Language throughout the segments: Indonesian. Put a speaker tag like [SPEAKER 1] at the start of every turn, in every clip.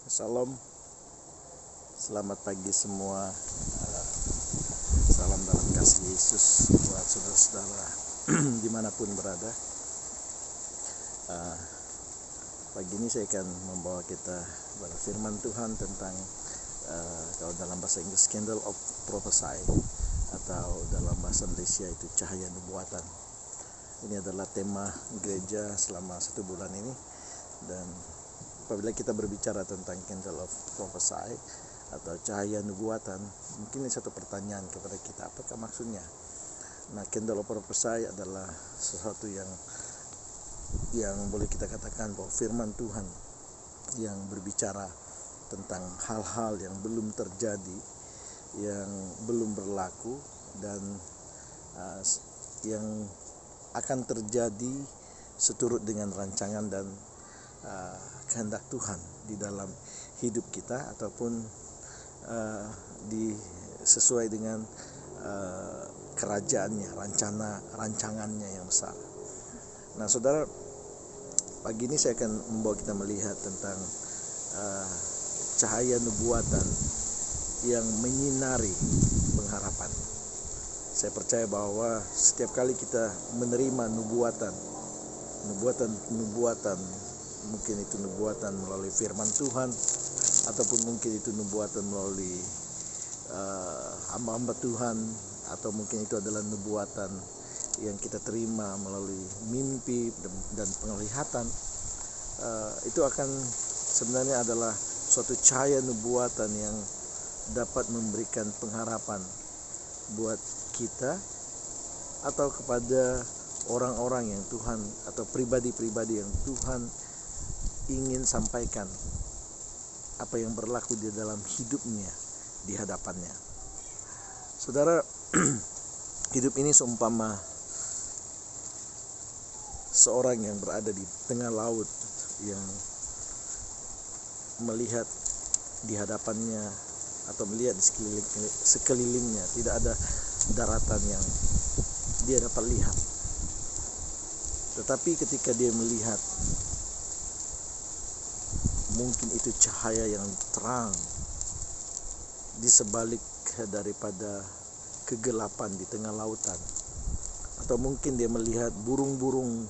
[SPEAKER 1] Salam, selamat pagi semua. Salam dalam kasih Yesus buat saudara-saudara dimanapun berada. Pagi ini saya akan membawa kita pada firman Tuhan tentang kalau dalam bahasa Inggris Candle of Prophecy, atau dalam bahasa Indonesia itu cahaya nubuatan. Ini adalah tema gereja selama 1 bulan ini, dan apabila kita berbicara tentang Candle of Prophecy atau cahaya nubuatan, mungkin ini satu pertanyaan kepada kita, apakah maksudnya? Nah, Candle of Prophecy adalah sesuatu yang boleh kita katakan bahwa firman Tuhan yang berbicara tentang hal-hal yang belum terjadi, yang belum berlaku, dan yang akan terjadi seturut dengan rancangan dan kehendak Tuhan di dalam hidup kita, ataupun sesuai dengan kerajaannya, rancangannya yang besar. Nah, saudara, pagi ini saya akan membawa kita melihat tentang cahaya nubuatan yang menyinari pengharapan. Saya percaya bahwa setiap kali kita menerima nubuatan, mungkin itu nubuatan melalui firman Tuhan, ataupun mungkin itu nubuatan melalui hamba-hamba Tuhan, atau mungkin itu adalah nubuatan yang kita terima melalui mimpi dan penglihatan. Itu akan sebenarnya adalah suatu cahaya nubuatan yang dapat memberikan pengharapan buat kita atau kepada orang-orang yang Tuhan, atau pribadi-pribadi yang Tuhan ingin sampaikan apa yang berlaku di dalam hidupnya di hadapannya. Saudara, hidup ini seumpama seorang yang berada di tengah laut, yang melihat di hadapannya atau melihat di sekelilingnya tidak ada daratan yang dia dapat lihat. Tetapi ketika dia melihat mungkin itu cahaya yang terang di sebalik daripada kegelapan di tengah lautan, atau mungkin dia melihat burung-burung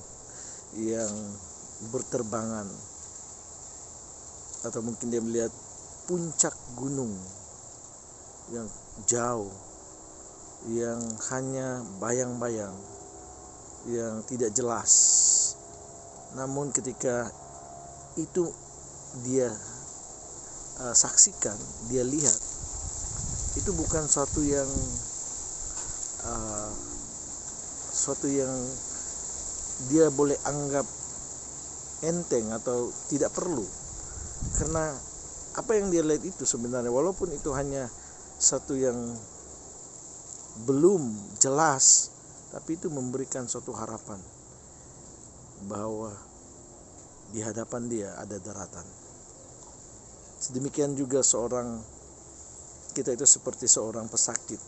[SPEAKER 1] yang berterbangan, atau mungkin dia melihat puncak gunung yang jauh, yang hanya bayang-bayang, yang tidak jelas. Namun ketika itu dia saksikan, dia lihat, itu bukan suatu yang dia boleh anggap enteng atau tidak perlu, karena apa yang dia lihat itu sebenarnya, walaupun itu hanya satu yang belum jelas, tapi itu memberikan suatu harapan bahwa di hadapan dia ada daratan. Sedemikian juga kita itu seperti seorang pesakit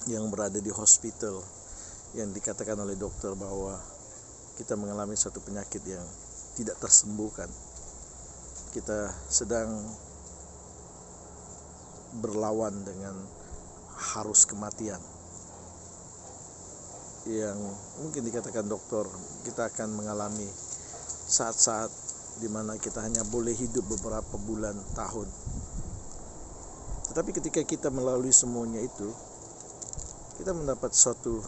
[SPEAKER 1] yang berada di hospital, yang dikatakan oleh dokter bahwa kita mengalami suatu penyakit yang tidak tersembuhkan. Kita sedang berlawan dengan harus kematian, yang mungkin dikatakan dokter kita akan mengalami saat-saat di mana kita hanya boleh hidup beberapa bulan, tahun. Tetapi ketika kita melalui semuanya itu, kita mendapat suatu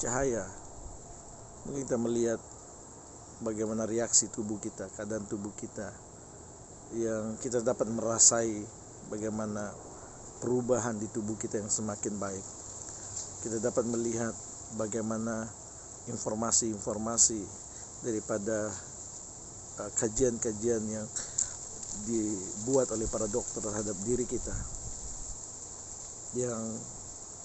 [SPEAKER 1] cahaya. Mungkin kita melihat bagaimana reaksi tubuh kita, keadaan tubuh kita, yang kita dapat merasai bagaimana perubahan di tubuh kita yang semakin baik. Kita dapat melihat bagaimana informasi-informasi daripada kajian-kajian yang dibuat oleh para dokter terhadap diri kita, yang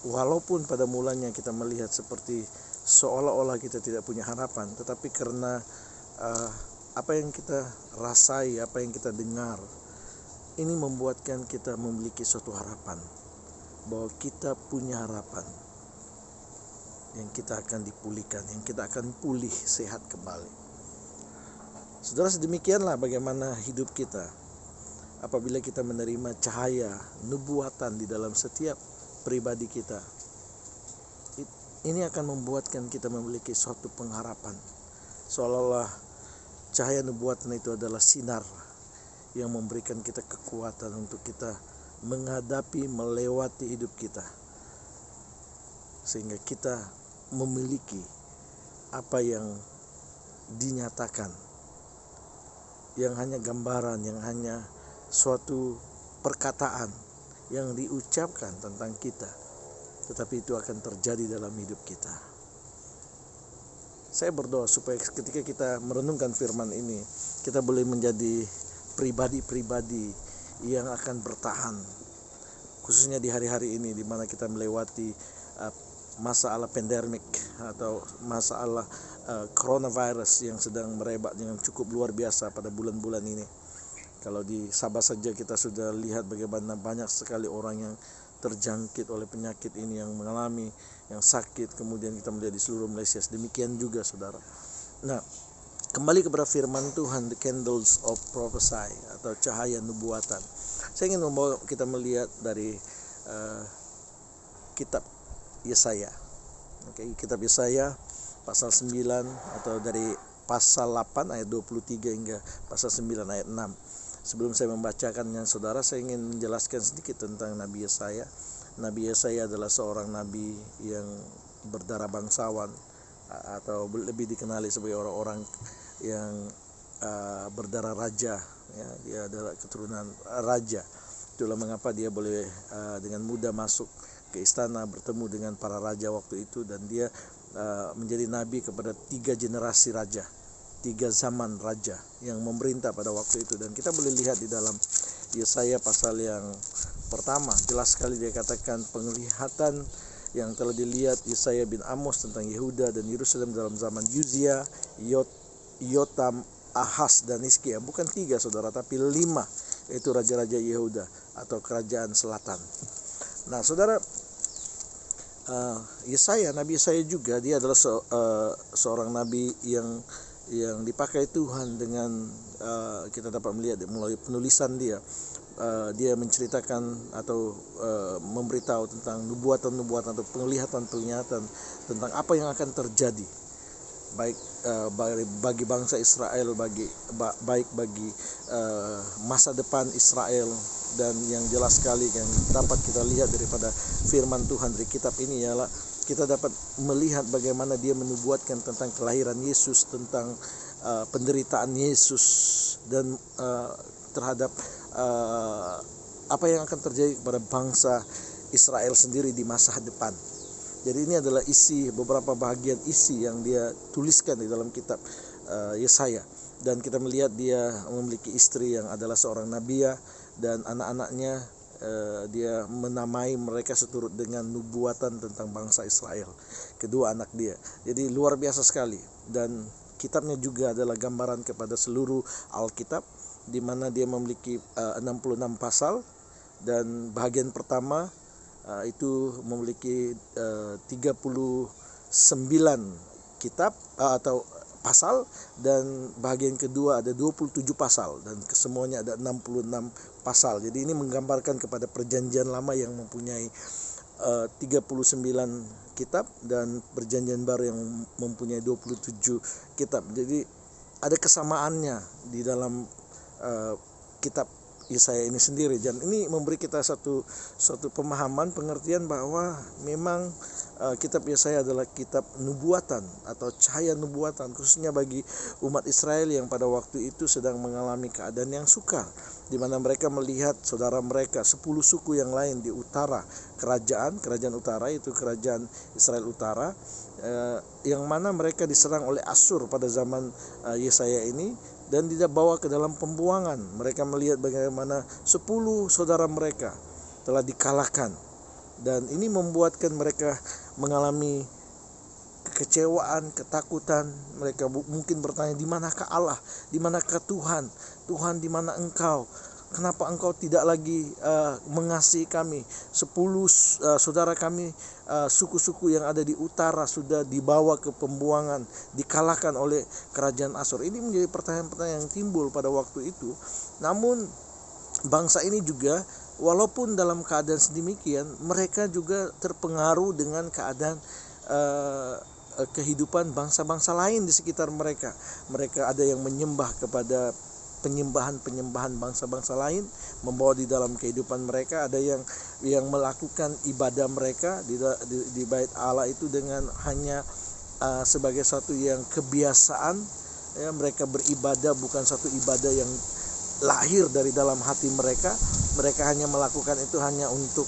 [SPEAKER 1] walaupun pada mulanya kita melihat seperti seolah-olah kita tidak punya harapan, tetapi karena apa yang kita rasai, apa yang kita dengar, ini membuatkan kita memiliki suatu harapan bahwa kita punya harapan yang kita akan dipulihkan, yang kita akan pulih sehat kembali. Saudara, sedemikianlah bagaimana hidup kita. apabila kita menerima cahaya nubuatan di dalam setiap pribadi kita, ini akan membuatkan kita memiliki suatu pengharapan, seolah-olah cahaya nubuatan itu adalah sinar yang memberikan kita kekuatan untuk kita menghadapi, melewati hidup kita, sehingga kita memiliki apa yang dinyatakan, yang hanya gambaran, yang hanya suatu perkataan yang diucapkan tentang kita, tetapi itu akan terjadi dalam hidup kita. Saya berdoa supaya ketika kita merenungkan firman ini, kita boleh menjadi pribadi-pribadi yang akan bertahan, khususnya di hari-hari ini di mana kita melewati masalah pandemik atau masalah coronavirus yang sedang merebak dengan cukup luar biasa pada bulan-bulan ini. Kalau di Sabah saja kita sudah lihat bagaimana banyak sekali orang yang terjangkit oleh penyakit ini, yang mengalami, yang sakit, kemudian kita melihat di seluruh Malaysia. Demikian juga saudara. Nah, kembali kepada firman Tuhan, the candles of prophecy atau cahaya nubuatan. Saya ingin membawa kita melihat dari kitab Yesaya. Kitab Yesaya pasal 9 atau dari pasal 8 ayat 23 hingga pasal 9 ayat 6. Sebelum saya membacakannya saudara, saya ingin menjelaskan sedikit tentang Nabi Yesaya. Nabi Yesaya adalah seorang nabi yang berdarah bangsawan, atau lebih dikenali sebagai orang-orang yang berdarah raja, ya, dia adalah keturunan raja. Itulah mengapa dia boleh dengan mudah masuk ke istana bertemu dengan para raja waktu itu, dan dia menjadi nabi kepada 3 generasi raja, 3 zaman raja yang memerintah pada waktu itu. Dan kita boleh lihat di dalam Yesaya pasal yang pertama, jelas sekali dia katakan penglihatan yang telah dilihat Yesaya bin Amos tentang Yehuda dan Yerusalem dalam zaman Uzia, Yotam, Ahaz dan Hizkia. Bukan 3 saudara, tapi 5, yaitu raja-raja Yehuda atau kerajaan selatan. Nah saudara, Yesaya, Nabi Yesaya juga, dia adalah seorang nabi yang dipakai Tuhan dengan kita dapat melihat melalui penulisan dia. Dia menceritakan atau memberitahu tentang nubuatan-nubuatan atau penglihatan-penglihatan tentang apa yang akan terjadi, baik bagi bangsa Israel, baik bagi masa depan Israel. Dan yang jelas sekali yang dapat kita lihat daripada firman Tuhan dari kitab ini ialah kita dapat melihat bagaimana dia menubuatkan tentang kelahiran Yesus, tentang penderitaan Yesus, dan terhadap apa yang akan terjadi kepada bangsa Israel sendiri di masa depan. Jadi ini adalah beberapa bahagian isi yang dia tuliskan di dalam kitab Yesaya. Dan kita melihat dia memiliki istri yang adalah seorang nabiya, dan anak-anaknya dia menamai mereka seturut dengan nubuatan tentang bangsa Israel, kedua anak dia. Jadi luar biasa sekali. Dan kitabnya juga adalah gambaran kepada seluruh Alkitab, di mana dia memiliki 66 pasal, dan bahagian pertama itu memiliki 39 kitab atau pasal, dan bahagian kedua ada 27 pasal, dan kesemuanya ada 66 pasal. Jadi ini menggambarkan kepada perjanjian lama yang mempunyai 39 kitab, dan perjanjian baru yang mempunyai 27 kitab. Jadi ada kesamaannya di dalam kitab Yesaya ini sendiri, dan ini memberi kita satu pemahaman, pengertian bahwa memang kitab Yesaya adalah kitab nubuatan atau cahaya nubuatan, khususnya bagi umat Israel yang pada waktu itu sedang mengalami keadaan yang sukar, di mana mereka melihat saudara mereka 10 suku yang lain di utara kerajaan utara, itu kerajaan Israel utara, yang mana mereka diserang oleh Asyur pada zaman Yesaya ini, dan dibawa ke dalam pembuangan. Mereka melihat bagaimana 10 saudara mereka telah dikalahkan, dan ini membuatkan mereka mengalami kekecewaan, ketakutan. Mereka mungkin bertanya, di manakah Allah, di manakah Tuhan, di mana Engkau, kenapa Engkau tidak lagi mengasihi kami? 10 saudara kami, suku-suku yang ada di utara sudah dibawa ke pembuangan, dikalahkan oleh kerajaan Asyur. Ini menjadi pertanyaan-pertanyaan yang timbul pada waktu itu. Namun bangsa ini juga walaupun dalam keadaan sedemikian, mereka juga terpengaruh dengan keadaan kehidupan bangsa-bangsa lain di sekitar mereka. Mereka ada yang menyembah kepada penyembahan bangsa-bangsa lain, membawa di dalam kehidupan mereka. Ada yang melakukan ibadah mereka di bait Allah itu dengan hanya sebagai satu yang kebiasaan, ya, mereka beribadah bukan satu ibadah yang lahir dari dalam hati mereka. Mereka hanya melakukan itu hanya untuk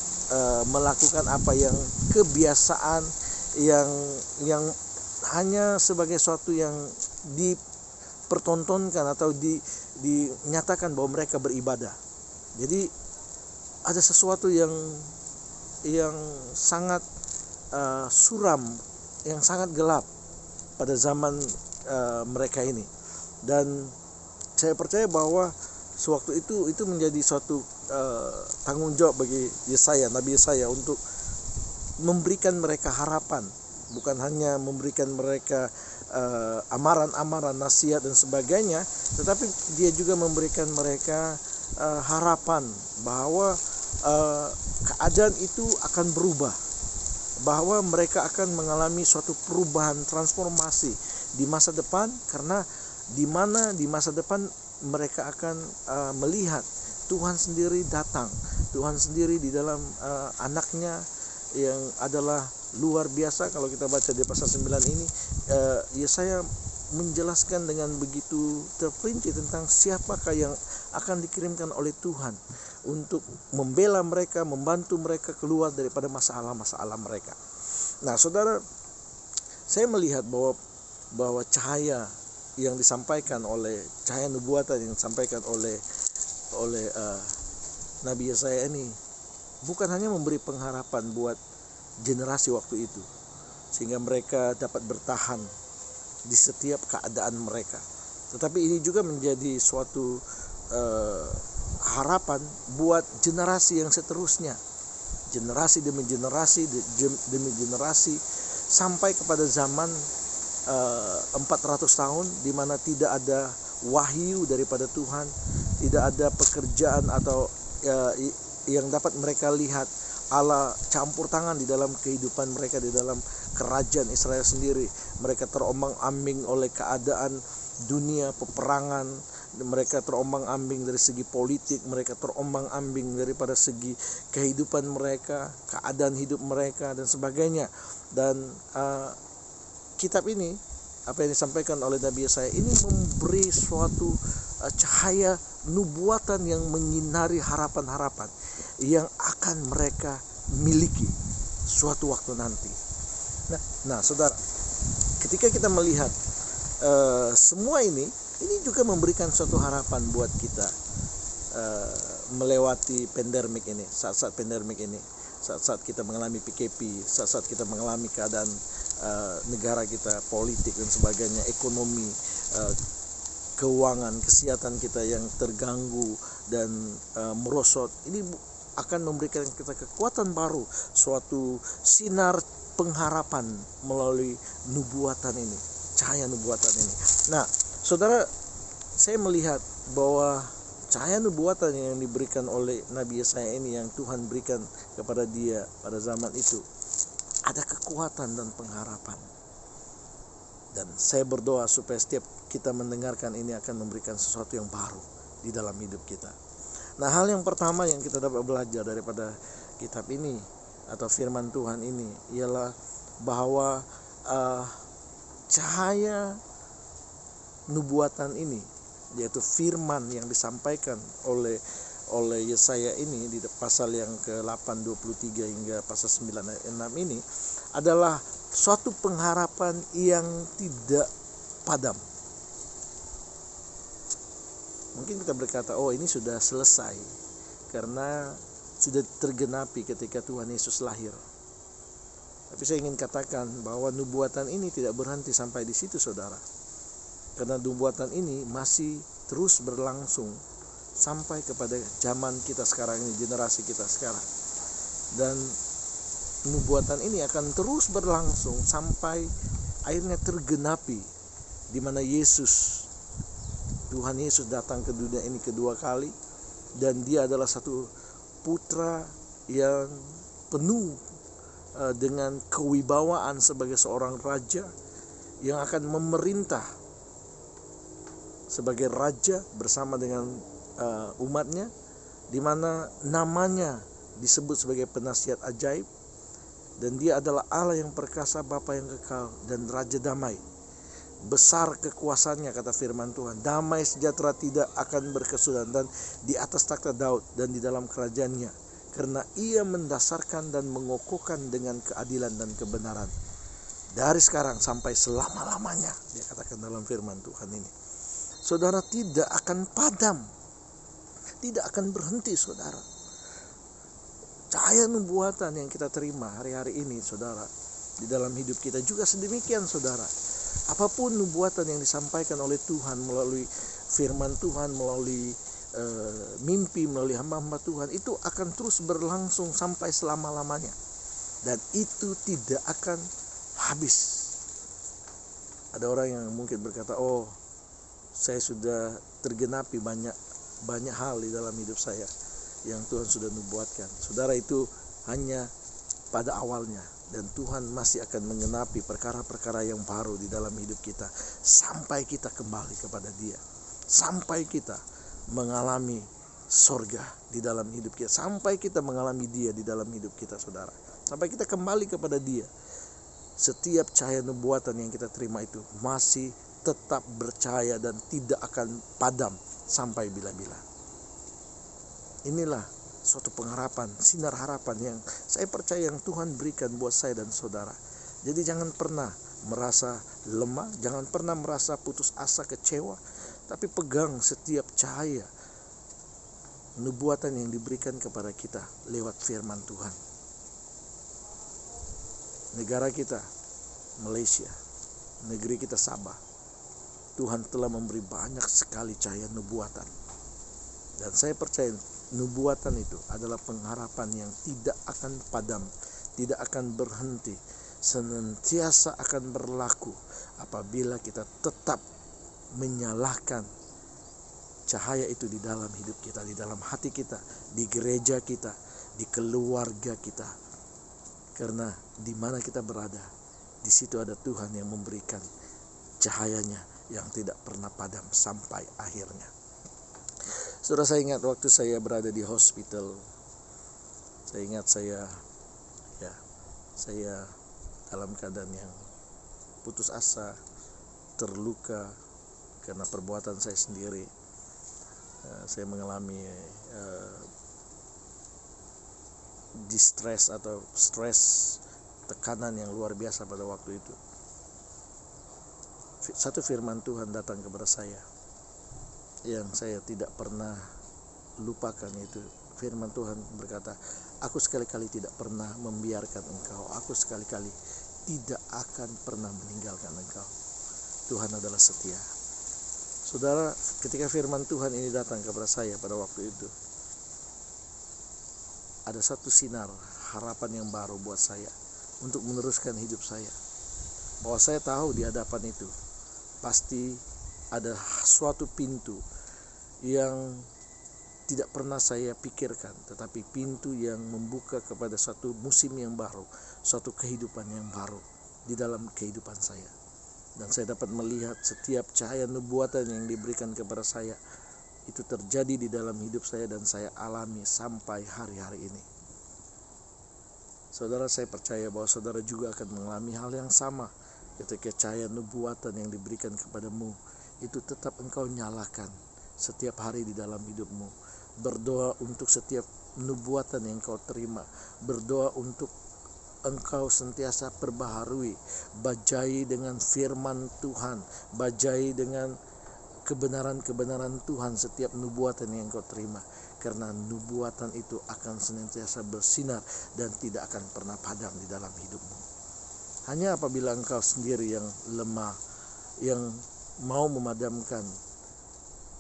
[SPEAKER 1] melakukan apa yang kebiasaan, yang hanya sebagai suatu yang dipertontonkan atau dinyatakan bahwa mereka beribadah. Jadi ada sesuatu yang sangat suram, yang sangat gelap pada zaman mereka ini. Dan saya percaya bahwa sewaktu itu menjadi suatu tanggung jawab bagi Nabi Yesaya untuk memberikan mereka harapan, bukan hanya memberikan mereka amaran-amaran, nasihat dan sebagainya, tetapi dia juga memberikan mereka harapan bahwa keadaan itu akan berubah, bahwa mereka akan mengalami suatu perubahan, transformasi di masa depan, karena di masa depan mereka akan melihat Tuhan sendiri datang, Tuhan sendiri di dalam anaknya yang adalah luar biasa. Kalau kita baca di pasal 9 ini, Yesaya menjelaskan dengan begitu terperinci tentang siapakah yang akan dikirimkan oleh Tuhan untuk membela mereka, membantu mereka keluar daripada masalah-masalah mereka. Nah, saudara, saya melihat bahwa cahaya yang disampaikan oleh cahaya nubuatan yang disampaikan oleh Nabi Yesaya ini bukan hanya memberi pengharapan buat generasi waktu itu sehingga mereka dapat bertahan di setiap keadaan mereka, tetapi ini juga menjadi suatu harapan buat generasi yang seterusnya, generasi demi generasi sampai kepada zaman 400 tahun di mana tidak ada wahyu daripada Tuhan, tidak ada pekerjaan atau yang dapat mereka lihat Allah campur tangan di dalam kehidupan mereka, di dalam kerajaan Israel sendiri. Mereka terombang-ambing oleh keadaan dunia, peperangan, mereka terombang-ambing dari segi politik, mereka terombang-ambing daripada segi kehidupan mereka, keadaan hidup mereka dan sebagainya. Dan kitab ini, apa yang disampaikan oleh Nabi Yesaya ini memberi suatu cahaya nubuatan yang menyinari harapan-harapan yang akan mereka miliki suatu waktu nanti. Nah, saudara, ketika kita melihat semua ini juga memberikan suatu harapan buat kita melewati pandemik ini, saat-saat pandemik ini, saat-saat kita mengalami PKP, saat-saat kita mengalami keadaan negara kita, politik dan sebagainya, ekonomi, keuangan, kesehatan kita yang terganggu dan merosot. Ini akan memberikan kita kekuatan baru, suatu sinar pengharapan melalui nubuatan ini, cahaya nubuatan ini. Nah, saudara, saya melihat bahwa cahaya nubuatan yang diberikan oleh Nabi Yesaya ini, yang Tuhan berikan kepada dia pada zaman itu, ada kekuatan dan pengharapan. Dan saya berdoa supaya setiap kita mendengarkan ini akan memberikan sesuatu yang baru di dalam hidup kita. Nah, hal yang pertama yang kita dapat belajar daripada kitab ini atau firman Tuhan ini ialah bahwa cahaya nubuatan ini, yaitu firman yang disampaikan oleh Yesaya ini di pasal yang ke-8 23 hingga pasal 9 ayat 6 ini adalah suatu pengharapan yang tidak padam. Mungkin kita berkata, oh ini sudah selesai karena sudah tergenapi ketika Tuhan Yesus lahir. Tapi saya ingin katakan bahwa nubuatan ini tidak berhenti sampai di situ, saudara. Karena nubuatan ini masih terus berlangsung sampai kepada zaman kita sekarang ini, generasi kita sekarang. Dan nubuatan ini akan terus berlangsung sampai akhirnya tergenapi, di mana Tuhan Yesus datang ke dunia ini kedua kali, dan dia adalah satu putra yang penuh dengan kewibawaan sebagai seorang raja yang akan memerintah sebagai raja bersama dengan umatnya, di mana namanya disebut sebagai penasihat ajaib, dan dia adalah Allah yang perkasa, Bapa yang kekal, dan Raja damai. Besar kekuasaannya, kata firman Tuhan, damai sejahtera tidak akan berkesudahan dan di atas takhta Daud dan di dalam kerajaannya, karena ia mendasarkan dan mengokohkan dengan keadilan dan kebenaran dari sekarang sampai selama-lamanya. Dia katakan dalam firman Tuhan ini, saudara, tidak akan padam, tidak akan berhenti, saudara. Cahaya nubuatan yang kita terima hari-hari ini, saudara, di dalam hidup kita juga sedemikian, saudara. Apapun nubuatan yang disampaikan oleh Tuhan melalui firman Tuhan, melalui mimpi, melalui hamba-hamba Tuhan, itu akan terus berlangsung sampai selama-lamanya, dan itu tidak akan habis. Ada orang yang mungkin berkata, oh, saya sudah tergenapi banyak hal di dalam hidup saya yang Tuhan sudah nubuatkan. Saudara, itu hanya pada awalnya, dan Tuhan masih akan menggenapi perkara-perkara yang baru di dalam hidup kita sampai kita kembali kepada Dia, sampai kita mengalami sorga di dalam hidup kita, sampai kita mengalami Dia di dalam hidup kita, saudara, sampai kita kembali kepada Dia. Setiap cahaya nubuatan yang kita terima itu masih tetap bercahaya dan tidak akan padam sampai bila-bila. Inilah suatu pengharapan, sinar harapan yang saya percaya yang Tuhan berikan buat saya dan saudara. Jadi jangan pernah merasa lemah, jangan pernah merasa putus asa, kecewa, tapi pegang setiap cahaya nubuatan yang diberikan kepada kita lewat firman Tuhan. Negara kita, Malaysia, negeri kita Sabah, Tuhan telah memberi banyak sekali cahaya nubuatan. Dan saya percaya nubuatan itu adalah pengharapan yang tidak akan padam, tidak akan berhenti, senantiasa akan berlaku apabila kita tetap menyalakan cahaya itu di dalam hidup kita, di dalam hati kita, di gereja kita, di keluarga kita. Karena di mana kita berada, di situ ada Tuhan yang memberikan cahayanya yang tidak pernah padam sampai akhirnya. Saudara, saya ingat waktu saya berada di hospital, saya ingat saya dalam keadaan yang putus asa, terluka karena perbuatan saya sendiri. Saya mengalami distress atau stres, tekanan yang luar biasa pada waktu itu. Satu firman Tuhan datang kepada saya yang saya tidak pernah lupakan, itu firman Tuhan berkata, aku sekali-kali tidak pernah membiarkan engkau, aku sekali-kali tidak akan pernah meninggalkan engkau. Tuhan adalah setia. Saudara, ketika firman Tuhan ini datang kepada saya pada waktu itu, ada satu sinar harapan yang baru buat saya untuk meneruskan hidup saya. Bahwa saya tahu di hadapan itu pasti ada suatu pintu yang tidak pernah saya pikirkan, tetapi pintu yang membuka kepada satu musim yang baru, suatu kehidupan yang baru di dalam kehidupan saya. Dan saya dapat melihat setiap cahaya nubuatan yang diberikan kepada saya itu terjadi di dalam hidup saya dan saya alami sampai hari-hari ini. Saudara, saya percaya bahwa saudara juga akan mengalami hal yang sama ketika cahaya nubuatan yang diberikan kepadamu itu tetap engkau nyalakan setiap hari di dalam hidupmu. Berdoa untuk setiap nubuatan yang engkau terima, berdoa untuk engkau sentiasa perbaharui, bajai dengan firman Tuhan, bajai dengan kebenaran-kebenaran Tuhan setiap nubuatan yang engkau terima, karena nubuatan itu akan senantiasa bersinar dan tidak akan pernah padam di dalam hidupmu. Hanya apabila engkau sendiri yang lemah, yang mau memadamkan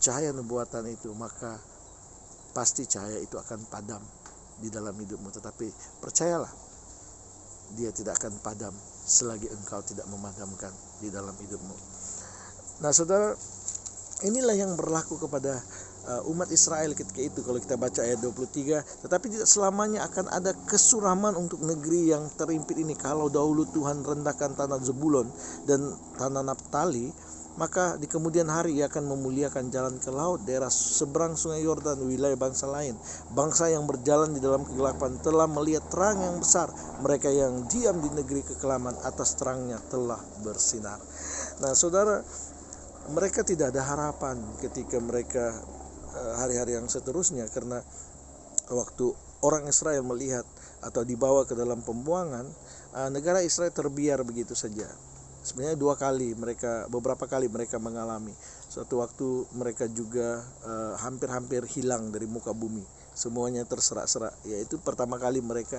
[SPEAKER 1] cahaya nubuatan itu, maka pasti cahaya itu akan padam di dalam hidupmu. Tetapi percayalah, dia tidak akan padam selagi engkau tidak memadamkan di dalam hidupmu. Nah, saudara, inilah yang berlaku kepada umat Israel ketika itu. Kalau kita baca ayat 23, tetapi tidak selamanya akan ada kesuraman untuk negeri yang terimpit ini. Kalau dahulu Tuhan rendahkan tanah Zebulon dan tanah Naftali, maka di kemudian hari Ia akan memuliakan jalan ke laut, daerah seberang sungai Yordan, wilayah bangsa lain. Bangsa yang berjalan di dalam kegelapan telah melihat terang yang besar. Mereka yang diam di negeri kekelaman, atas terangnya telah bersinar. Nah saudara, mereka tidak ada harapan ketika mereka hari-hari yang seterusnya, karena waktu orang Israel melihat atau dibawa ke dalam pembuangan, negara Israel terbiar begitu saja. Sebenarnya beberapa kali mereka mengalami. Suatu waktu mereka juga hampir-hampir hilang dari muka bumi. Semuanya terserak-serak. Yaitu pertama kali mereka,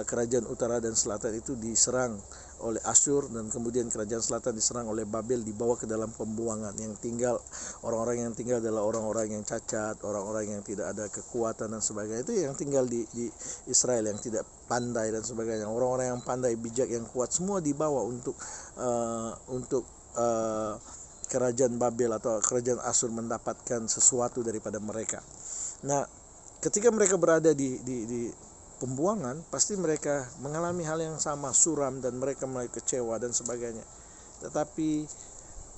[SPEAKER 1] kerajaan utara dan selatan itu diserang oleh Asyur, dan kemudian kerajaan selatan diserang oleh Babel, dibawa ke dalam pembuangan. Yang tinggal, orang-orang yang tinggal adalah orang-orang yang cacat, orang-orang yang tidak ada kekuatan dan sebagainya. Itu yang tinggal di Israel, yang tidak pandai dan sebagainya. Orang-orang yang pandai, bijak, yang kuat, semua dibawa untuk kerajaan Babel atau kerajaan Asyur mendapatkan sesuatu daripada mereka. Nah, ketika mereka berada di pembuangan, pasti mereka mengalami hal yang sama, suram, dan mereka mulai kecewa dan sebagainya. Tetapi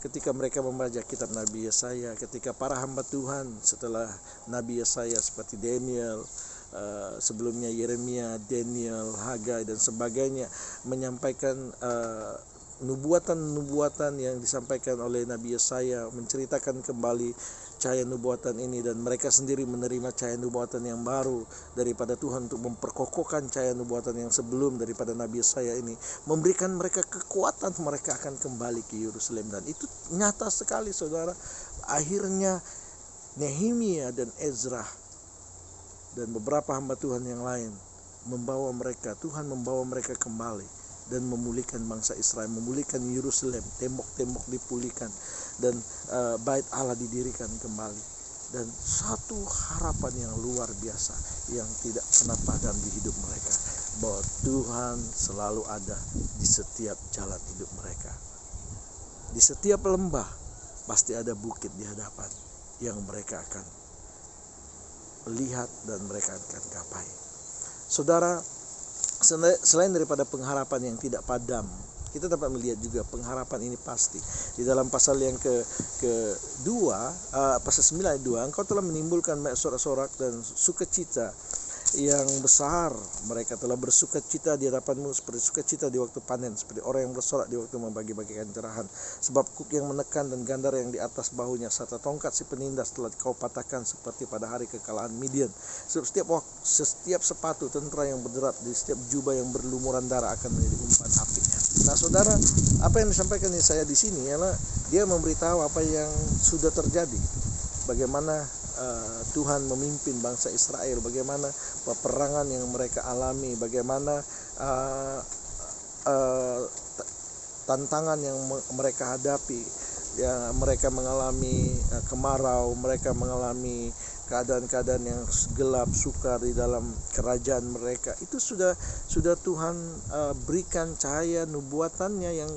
[SPEAKER 1] ketika mereka membaca kitab Nabi Yesaya, ketika para hamba Tuhan setelah Nabi Yesaya seperti Daniel, sebelumnya Yeremia, Daniel, Hagai dan sebagainya menyampaikan nubuatan-nubuatan yang disampaikan oleh Nabi Yesaya, menceritakan kembali cahaya nubuatan ini, dan mereka sendiri menerima cahaya nubuatan yang baru daripada Tuhan untuk memperkokohkan cahaya nubuatan yang sebelum daripada Nabi Yesaya ini, memberikan mereka kekuatan, mereka akan kembali ke Yerusalem. Dan itu nyata sekali saudara. Akhirnya Nehemia dan Ezra dan beberapa hamba Tuhan yang lain Tuhan membawa mereka kembali dan memulihkan bangsa Israel, memulihkan Yerusalem, tembok-tembok dipulihkan, dan bait Allah didirikan kembali. Dan satu harapan yang luar biasa yang tidak pernah padam di hidup mereka, bahwa Tuhan selalu ada di setiap jalan hidup mereka. Di setiap lembah pasti ada bukit di hadapan yang mereka akan lihat dan mereka akan gapai. Saudara, selain daripada pengharapan yang tidak padam, kita dapat melihat juga pengharapan ini pasti. Di dalam pasal yang kedua, pasal 9 ayat 2, engkau telah menimbulkan banyak sorak-sorak dan sukacita yang besar. Mereka telah bersukacita di hadapanmu seperti sukacita di waktu panen, seperti orang yang bersorak di waktu membagi-bagikan cerahan. Sebab kuk yang menekan dan gandar yang di atas bahunya, serta tongkat si penindas telah kau patahkan seperti pada hari kekalahan Midian. Setiap sepatu tentara yang berderak, di setiap jubah yang berlumuran darah akan menjadi umpan api. Nah saudara, apa yang disampaikan saya di sini ialah dia memberitahu apa yang sudah terjadi. Bagaimana Tuhan memimpin bangsa Israel, bagaimana peperangan yang mereka alami, bagaimana tantangan yang mereka hadapi. Ya, mereka mengalami kemarau, mereka mengalami keadaan-keadaan yang gelap, sukar di dalam kerajaan mereka. Itu sudah Tuhan berikan cahaya nubuatannya yang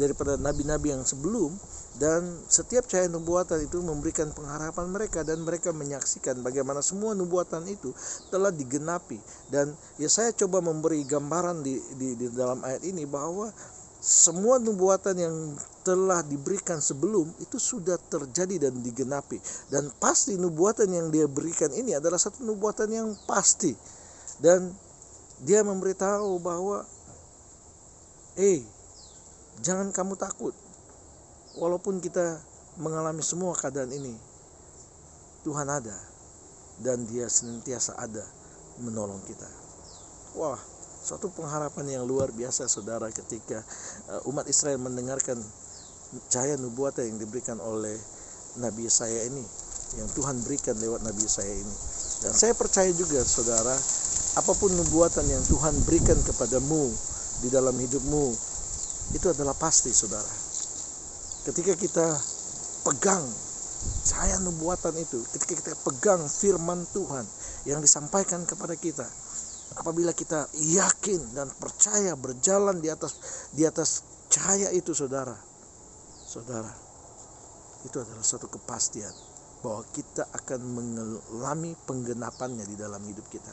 [SPEAKER 1] daripada nabi-nabi yang sebelum, dan setiap cahaya nubuatan itu memberikan pengharapan mereka, dan mereka menyaksikan bagaimana semua nubuatan itu telah digenapi. Dan ya saya coba memberi gambaran di dalam ayat ini bahwa semua nubuatan yang telah diberikan sebelum itu sudah terjadi dan digenapi. Dan pasti nubuatan yang dia berikan ini adalah satu nubuatan yang pasti. Dan dia memberitahu bahwa jangan kamu takut. Walaupun kita mengalami semua keadaan ini, Tuhan ada, dan dia senantiasa ada menolong kita. Wah, suatu pengharapan yang luar biasa saudara, ketika umat Israel mendengarkan cahaya nubuatan yang diberikan oleh Nabi Yesaya ini, yang Tuhan berikan lewat Nabi Yesaya ini. Dan saya percaya juga saudara, apapun nubuatan yang Tuhan berikan kepadamu di dalam hidupmu, itu adalah pasti saudara. Ketika kita pegang cahaya nubuatan itu, ketika kita pegang firman Tuhan yang disampaikan kepada kita, apabila kita yakin dan percaya berjalan di atas cahaya itu saudara, itu adalah suatu kepastian bahwa kita akan mengalami penggenapannya di dalam hidup kita.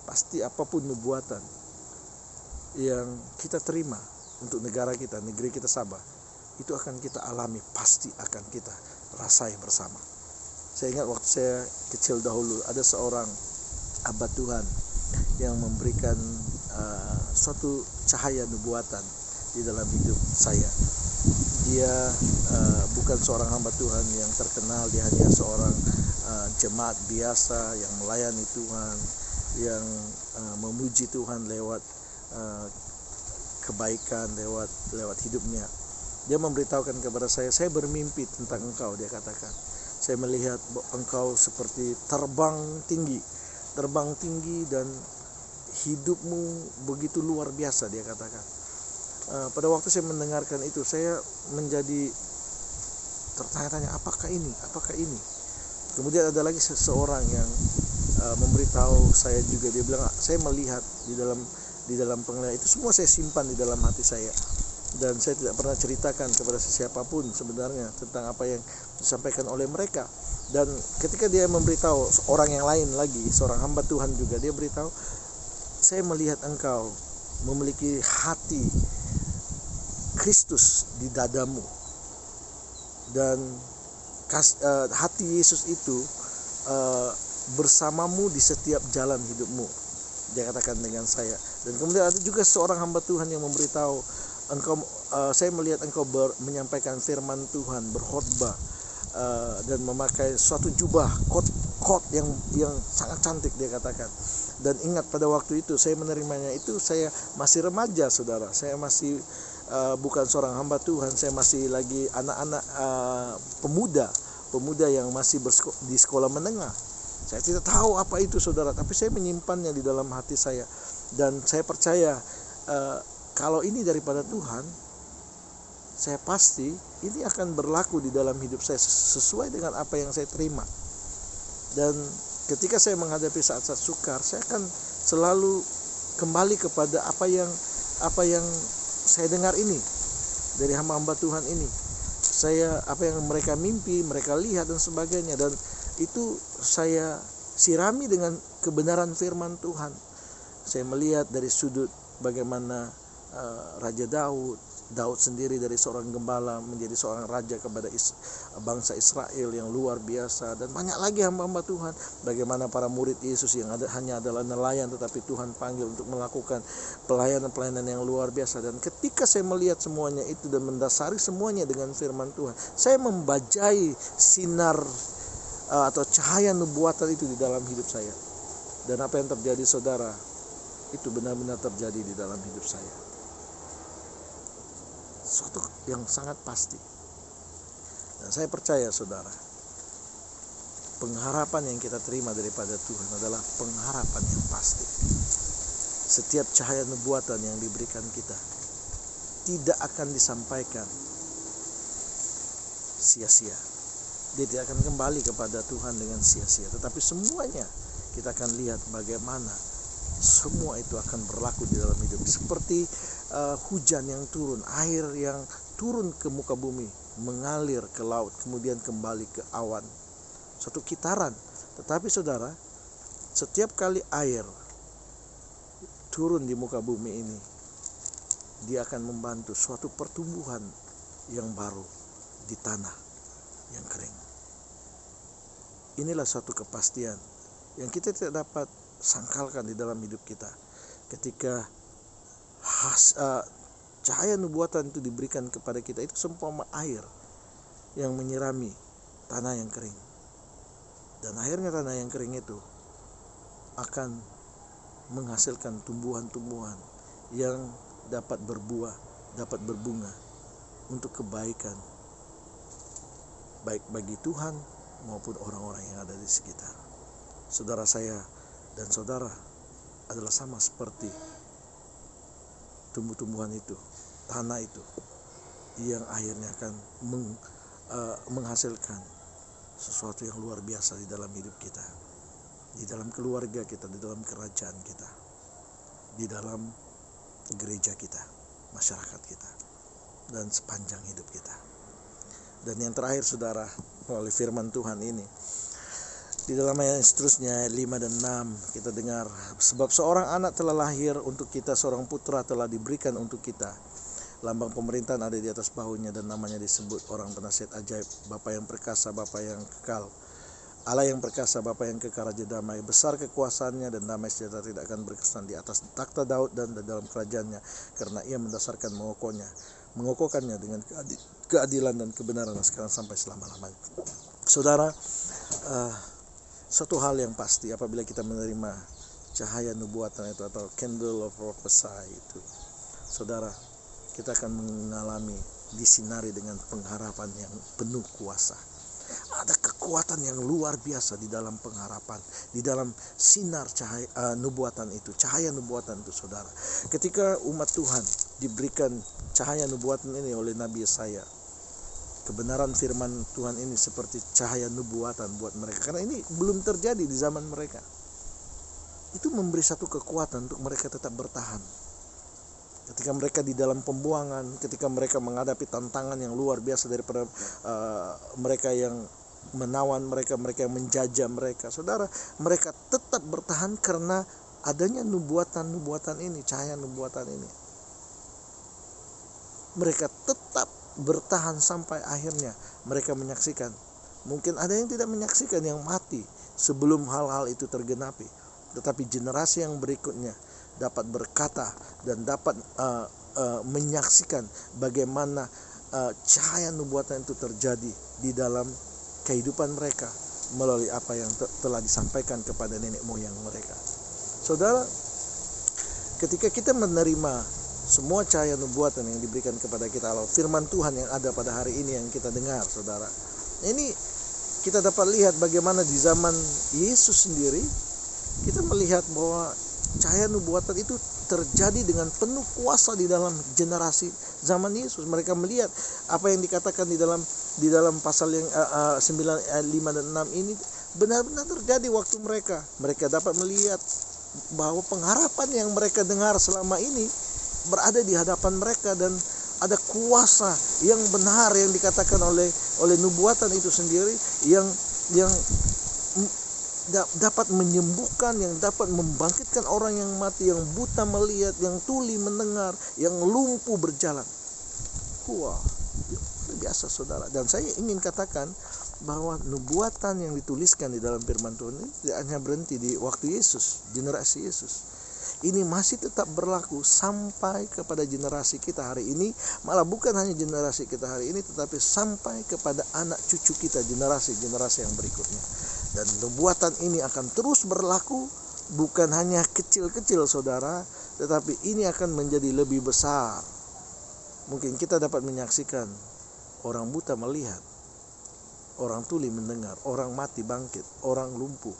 [SPEAKER 1] Pasti apapun nubuatan yang kita terima untuk negara kita, negeri kita Sabah, itu akan kita alami, pasti akan kita rasai bersama. Saya ingat waktu saya kecil dahulu, ada seorang hamba Tuhan yang memberikan suatu cahaya nubuatan di dalam hidup saya. Dia bukan seorang hamba Tuhan yang terkenal, dia hanya seorang jemaat biasa yang melayani Tuhan, yang memuji Tuhan lewat kebaikan, lewat hidupnya. Dia memberitahukan kepada saya bermimpi tentang engkau, dia katakan. Saya melihat engkau seperti terbang tinggi dan hidupmu begitu luar biasa, dia katakan. Pada waktu saya mendengarkan itu, saya menjadi tertanya-tanya, apakah ini? Kemudian ada lagi seseorang yang memberitahu saya juga, dia bilang, saya melihat di dalam penglihatan itu, semua saya simpan di dalam hati saya, dan saya tidak pernah ceritakan kepada siapapun sebenarnya tentang apa yang disampaikan oleh mereka. Dan ketika dia memberitahu orang yang lain lagi, seorang hamba Tuhan juga, dia beritahu, saya melihat engkau memiliki hati Kristus di dadamu, dan hati Yesus itu bersamamu di setiap jalan hidupmu, dia katakan dengan saya. Dan kemudian ada juga seorang hamba Tuhan yang memberitahu, saya melihat engkau menyampaikan firman Tuhan, berkhotbah, dan memakai suatu jubah kot yang sangat cantik, dia katakan. Dan ingat pada waktu itu saya menerimanya itu, saya masih remaja, saudara. Saya masih bukan seorang hamba Tuhan, saya masih lagi anak-anak pemuda yang masih di sekolah menengah. Saya tidak tahu apa itu, saudara, tapi saya menyimpannya di dalam hati saya. Dan saya percaya kalau ini daripada Tuhan, saya pasti ini akan berlaku di dalam hidup saya sesuai dengan apa yang saya terima. Dan ketika saya menghadapi saat-saat sukar, saya akan selalu kembali kepada apa yang saya dengar ini dari hamba-hamba Tuhan ini. Apa yang mereka mimpi, mereka lihat dan sebagainya, dan itu saya sirami dengan kebenaran firman Tuhan. Saya melihat dari sudut bagaimana Raja Daud sendiri dari seorang gembala menjadi seorang raja kepada bangsa Israel yang luar biasa, dan banyak lagi hamba-hamba Tuhan. Bagaimana para murid Yesus yang hanya adalah nelayan, tetapi Tuhan panggil untuk melakukan pelayanan yang luar biasa. Dan ketika saya melihat semuanya itu dan mendasari semuanya dengan firman Tuhan, saya membajai sinar atau cahaya nubuatan itu di dalam hidup saya. Dan apa yang terjadi, saudara, itu benar-benar terjadi di dalam hidup saya. Suatu yang sangat pasti. Dan saya percaya, saudara, pengharapan yang kita terima daripada Tuhan adalah pengharapan yang pasti. Setiap cahaya nubuatan yang diberikan kita tidak akan disampaikan sia-sia. Dia tidak akan kembali kepada Tuhan dengan sia-sia, tetapi semuanya kita akan lihat bagaimana semua itu akan berlaku di dalam hidup. Seperti hujan yang turun, air yang turun ke muka bumi, mengalir ke laut, kemudian kembali ke awan. Suatu kitaran. Tetapi saudara, setiap kali air turun di muka bumi ini, dia akan membantu suatu pertumbuhan yang baru di tanah yang kering. Inilah suatu kepastian yang kita tidak dapat sangkalkan di dalam hidup kita. Ketika cahaya nubuatan itu diberikan kepada kita, itu seumpama air yang menyirami tanah yang kering. Dan akhirnya tanah yang kering itu akan menghasilkan tumbuhan-tumbuhan yang dapat berbuah, dapat berbunga untuk kebaikan, baik bagi Tuhan maupun orang-orang yang ada di sekitar. Saudara saya dan saudara adalah sama seperti tumbuh-tumbuhan itu, tanah itu, yang akhirnya akan menghasilkan sesuatu yang luar biasa di dalam hidup kita, di dalam keluarga kita, di dalam kerajaan kita, di dalam gereja kita, masyarakat kita, dan sepanjang hidup kita. Dan yang terakhir, saudara, melalui firman Tuhan ini. Di dalam ayat yang seterusnya, ayat 5 dan 6, kita dengar, sebab seorang anak telah lahir untuk kita, seorang putra telah diberikan untuk kita. Lambang pemerintahan ada di atas bahunya, dan namanya disebut Orang Penasihat Ajaib, Bapa yang perkasa, Bapa yang kekal, Allah yang perkasa, Bapa yang kekal, Raja damai. Besar kekuasaannya dan damai sejahtera tidak akan berkesudahan di atas takhta Daud dan dalam kerajaannya, karena ia mendasarkan mengokohkannya dengan keadilan dan kebenaran sekarang sampai selama-lamanya. Saudara, satu hal yang pasti apabila kita menerima cahaya nubuatan itu atau candle of prophecy itu, saudara, kita akan mengalami disinari dengan pengharapan yang penuh kuasa. Ada kekuatan yang luar biasa di dalam pengharapan, di dalam sinar cahaya nubuatan itu, cahaya nubuatan itu, saudara. Ketika umat Tuhan diberikan cahaya nubuatan ini oleh Nabi Yesaya, kebenaran firman Tuhan ini seperti cahaya nubuatan buat mereka, karena ini belum terjadi di zaman mereka. Itu memberi satu kekuatan untuk mereka tetap bertahan. Ketika mereka di dalam pembuangan, ketika mereka menghadapi tantangan yang luar biasa daripada mereka yang menawan mereka yang menjajah mereka, saudara, mereka tetap bertahan karena adanya nubuatan ini, cahaya nubuatan ini. Mereka tetap bertahan sampai akhirnya mereka menyaksikan. Mungkin ada yang tidak menyaksikan, yang mati sebelum hal-hal itu tergenapi, tetapi generasi yang berikutnya dapat berkata dan dapat menyaksikan bagaimana cahaya nubuatan itu terjadi di dalam kehidupan mereka melalui apa yang telah disampaikan kepada nenek moyang mereka. Saudara, ketika kita menerima semua cahaya nubuatan yang diberikan kepada kita, firman Tuhan yang ada pada hari ini yang kita dengar, saudara, ini kita dapat lihat bagaimana di zaman Yesus sendiri, kita melihat bahwa cahaya nubuatan itu terjadi dengan penuh kuasa di dalam generasi zaman Yesus. Mereka melihat apa yang dikatakan di dalam pasal yang 9 ayat 5 dan 6 ini benar-benar terjadi waktu mereka dapat melihat bahwa pengharapan yang mereka dengar selama ini berada di hadapan mereka, dan ada kuasa yang benar yang dikatakan oleh nubuatan itu sendiri yang dapat menyembuhkan, yang dapat membangkitkan orang yang mati, yang buta melihat, yang tuli mendengar, yang lumpuh berjalan. Wah, biasa, saudara. Dan saya ingin katakan bahwa nubuatan yang dituliskan di dalam firman Tuhan ini tidak hanya berhenti di waktu Yesus, generasi Yesus. Ini masih tetap berlaku sampai kepada generasi kita hari ini. Malah bukan hanya generasi kita hari ini, tetapi sampai kepada anak cucu kita, generasi-generasi yang berikutnya. Dan nubuatan ini akan terus berlaku, bukan hanya kecil-kecil, saudara, tetapi ini akan menjadi lebih besar. Mungkin kita dapat menyaksikan orang buta melihat, orang tuli mendengar, orang mati bangkit, orang lumpuh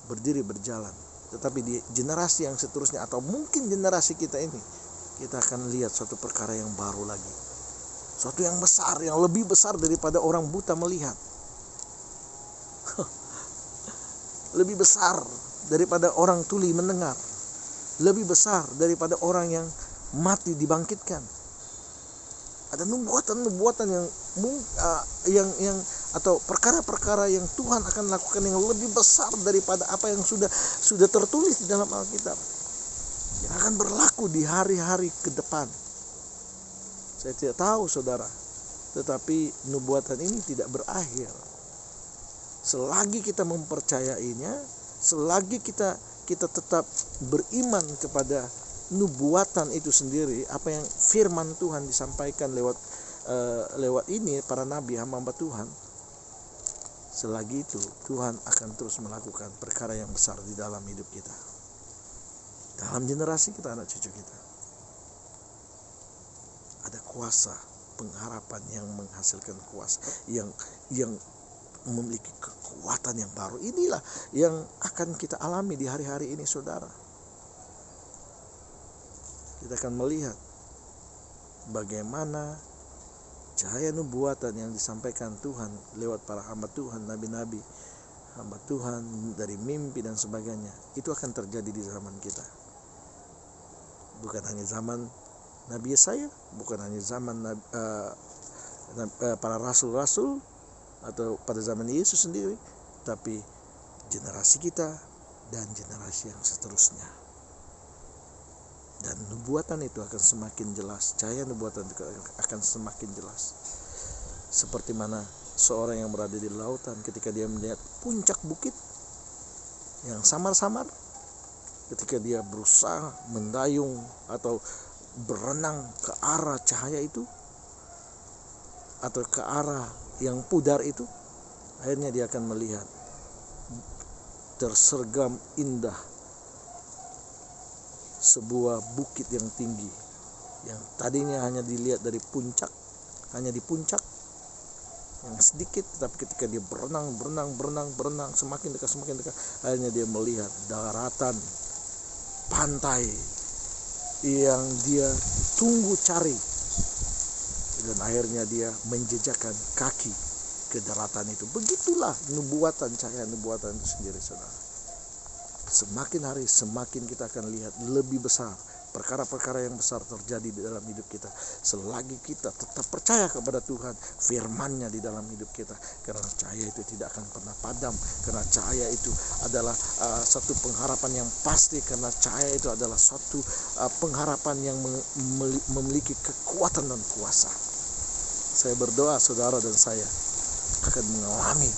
[SPEAKER 1] berdiri berjalan. Tetapi di generasi yang seterusnya, atau mungkin generasi kita ini, kita akan lihat suatu perkara yang baru lagi, suatu yang besar, yang lebih besar daripada orang buta melihat, lebih besar daripada orang tuli mendengar, lebih besar daripada orang yang mati dibangkitkan. Ada nubuatan-nubuatan yang atau perkara-perkara yang Tuhan akan lakukan yang lebih besar daripada apa yang sudah tertulis di dalam Alkitab, yang akan berlaku di hari-hari ke depan. Saya tidak tahu, saudara, tetapi nubuatan ini tidak berakhir. Selagi kita mempercayainya, selagi kita tetap beriman kepada nubuatan itu sendiri, apa yang firman Tuhan disampaikan lewat ini para nabi, hamba Tuhan, selagi itu Tuhan akan terus melakukan perkara yang besar di dalam hidup kita, dalam generasi kita, anak cucu kita. Ada kuasa pengharapan yang menghasilkan kuasa yang memiliki kekuatan yang baru. Inilah yang akan kita alami di hari-hari ini, saudara. Kita akan melihat bagaimana cahaya nubuatan yang disampaikan Tuhan lewat para hamba Tuhan, nabi-nabi, hamba Tuhan, dari mimpi dan sebagainya, itu akan terjadi di zaman kita. Bukan hanya zaman Nabi Yesaya, bukan hanya zaman para rasul-rasul, atau pada zaman Yesus sendiri, tapi generasi kita dan generasi yang seterusnya. Dan nubuatan itu akan semakin jelas, cahaya nubuatan itu akan semakin jelas. Seperti mana seorang yang berada di lautan ketika dia melihat puncak bukit yang samar-samar, ketika dia berusaha mendayung atau berenang ke arah cahaya itu atau ke arah yang pudar itu, akhirnya dia akan melihat tersergam indah sebuah bukit yang tinggi yang tadinya hanya dilihat dari puncak, hanya di puncak yang sedikit, tetapi ketika dia berenang semakin dekat, akhirnya dia melihat daratan pantai yang dia tunggu cari, dan akhirnya dia menjejakkan kaki ke daratan itu. Begitulah nubuatan, cahaya nubuatan itu sendiri, saudara. Semakin hari semakin kita akan lihat lebih besar perkara-perkara yang besar terjadi di dalam hidup kita selagi kita tetap percaya kepada Tuhan, firman-Nya di dalam hidup kita. Karena cahaya itu tidak akan pernah padam, karena cahaya itu adalah satu pengharapan yang pasti, karena cahaya itu adalah suatu pengharapan yang memiliki kekuatan dan kuasa. Saya berdoa saudara dan saya akan mengalami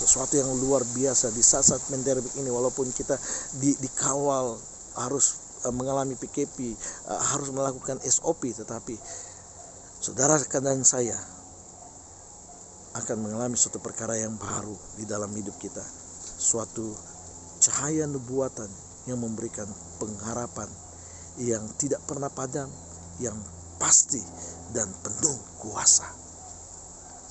[SPEAKER 1] sesuatu yang luar biasa di saat-saat pandemik ini. Walaupun kita dikawal, harus mengalami PKP, harus melakukan SOP, tetapi saudara dan saya akan mengalami suatu perkara yang baru di dalam hidup kita, suatu cahaya nubuatan yang memberikan pengharapan yang tidak pernah padam, yang pasti dan penuh kuasa.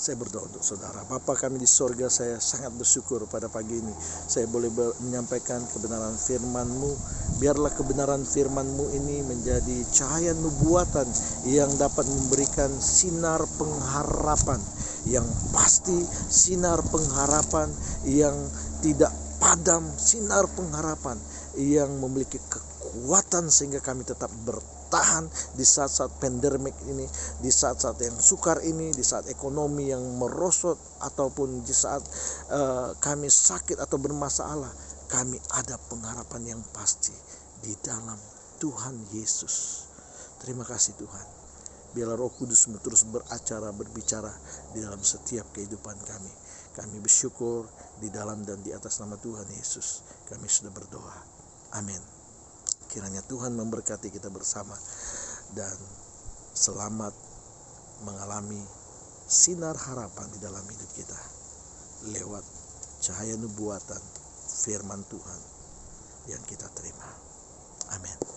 [SPEAKER 1] Saya berdoa untuk saudara. Bapa kami di sorga, saya sangat bersyukur pada pagi ini saya boleh menyampaikan kebenaran firman-Mu. Biarlah kebenaran firman-Mu ini menjadi cahaya nubuatan yang dapat memberikan sinar pengharapan yang pasti, sinar pengharapan yang tidak padam, sinar pengharapan yang memiliki kekuatan sehingga kami tetap bertahan di saat-saat pandemik ini, di saat-saat yang sukar ini, di saat ekonomi yang merosot, ataupun di saat kami sakit atau bermasalah. Kami ada pengharapan yang pasti di dalam Tuhan Yesus. Terima kasih Tuhan. Biarlah Roh Kudus terus berbicara di dalam setiap kehidupan kami. Kami bersyukur di dalam dan di atas nama Tuhan Yesus. Kami sudah berdoa. Amin. Kiranya Tuhan memberkati kita bersama dan selamat mengalami sinar harapan di dalam hidup kita lewat cahaya nubuatan firman Tuhan yang kita terima. Amin.